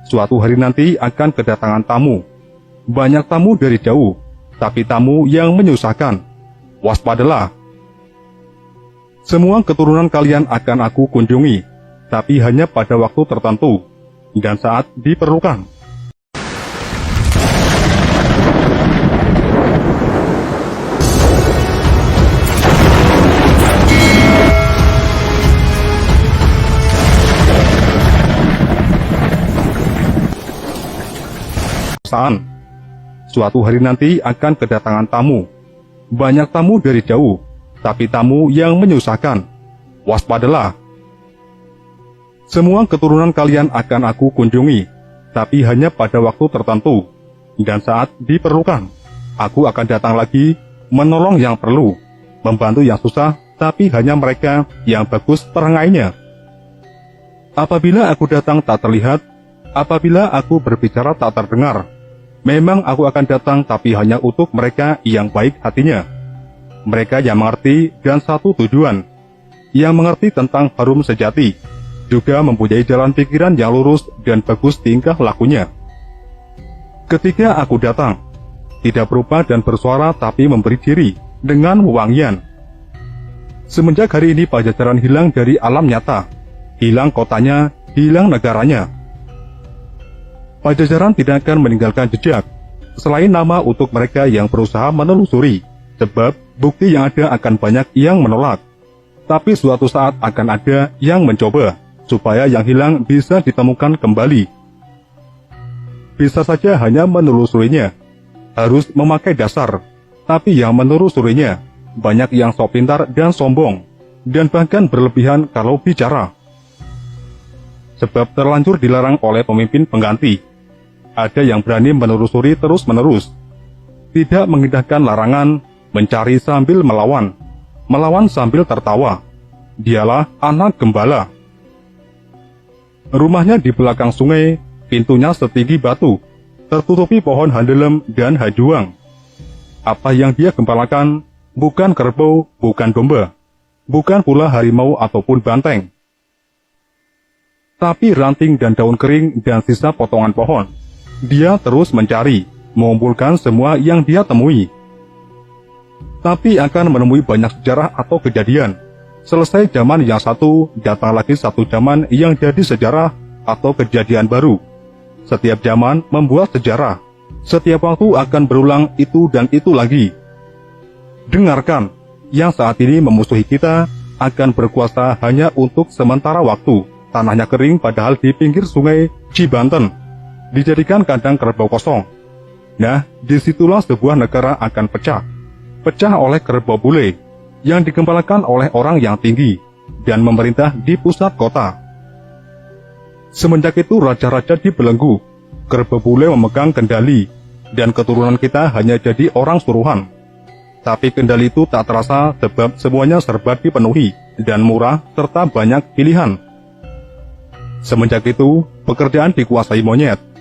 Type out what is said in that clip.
Suatu hari nanti akan kedatangan tamu. Banyak tamu dari jauh, tapi tamu yang menyusahkan. Waspadalah. Semua keturunan kalian akan aku kunjungi, tapi hanya pada waktu tertentu dan saat diperlukan. Suatu hari nanti akan kedatangan tamu. Banyak tamu dari jauh, tapi tamu yang menyusahkan. Waspadalah. Semua keturunan kalian akan aku kunjungi, tapi hanya pada waktu tertentu dan saat diperlukan. Aku akan datang lagi, menolong yang perlu, membantu yang susah, tapi hanya mereka yang bagus perangainya. Apabila aku datang tak terlihat, apabila aku berbicara tak terdengar, memang aku akan datang tapi hanya untuk mereka yang baik hatinya. Mereka yang mengerti dan satu tujuan, yang mengerti tentang harum sejati, juga mempunyai jalan pikiran yang lurus dan bagus tingkah lakunya. Ketika aku datang, tidak berubah dan bersuara tapi memberi diri dengan wewangian. Semenjak hari ini Pajajaran hilang dari alam nyata, hilang kotanya, hilang negaranya. Pajajaran tidak akan meninggalkan jejak, selain nama untuk mereka yang berusaha menelusuri, sebab bukti yang ada akan banyak yang menolak. Tapi suatu saat akan ada yang mencoba, supaya yang hilang bisa ditemukan kembali. Bisa saja hanya menelusurinya, harus memakai dasar, tapi yang menelusurinya, banyak yang sok pintar dan sombong, dan bahkan berlebihan kalau bicara. Sebab terlanjur dilarang oleh pemimpin pengganti. Ada yang berani menelusuri terus-menerus, tidak mengindahkan larangan, mencari sambil melawan, melawan sambil tertawa. Dialah anak gembala. Rumahnya di belakang sungai, pintunya setinggi batu, tertutupi pohon handelem dan hajuang. Apa yang dia gembalakan bukan kerbau, bukan domba, bukan pula harimau ataupun banteng, tapi ranting dan daun kering dan sisa potongan pohon. Dia terus mencari, mengumpulkan semua yang dia temui. Tapi akan menemui banyak sejarah atau kejadian. Selesai zaman yang satu, datang lagi satu zaman yang jadi sejarah atau kejadian baru. Setiap zaman membuat sejarah. Setiap waktu akan berulang itu dan itu lagi. Dengarkan, yang saat ini memusuhi kita akan berkuasa hanya untuk sementara waktu. Tanahnya kering padahal di pinggir sungai Cibanten dijadikan kandang kerbau kosong. Nah, disitulah sebuah negara akan pecah. Pecah oleh kerbau bule, yang digembalakan oleh orang yang tinggi, dan memerintah di pusat kota. Semenjak itu raja-raja dibelenggu, kerbau bule memegang kendali, dan keturunan kita hanya jadi orang suruhan. Tapi kendali itu tak terasa sebab semuanya serba dipenuhi, dan murah serta banyak pilihan. Semenjak itu, pekerjaan dikuasai monyet.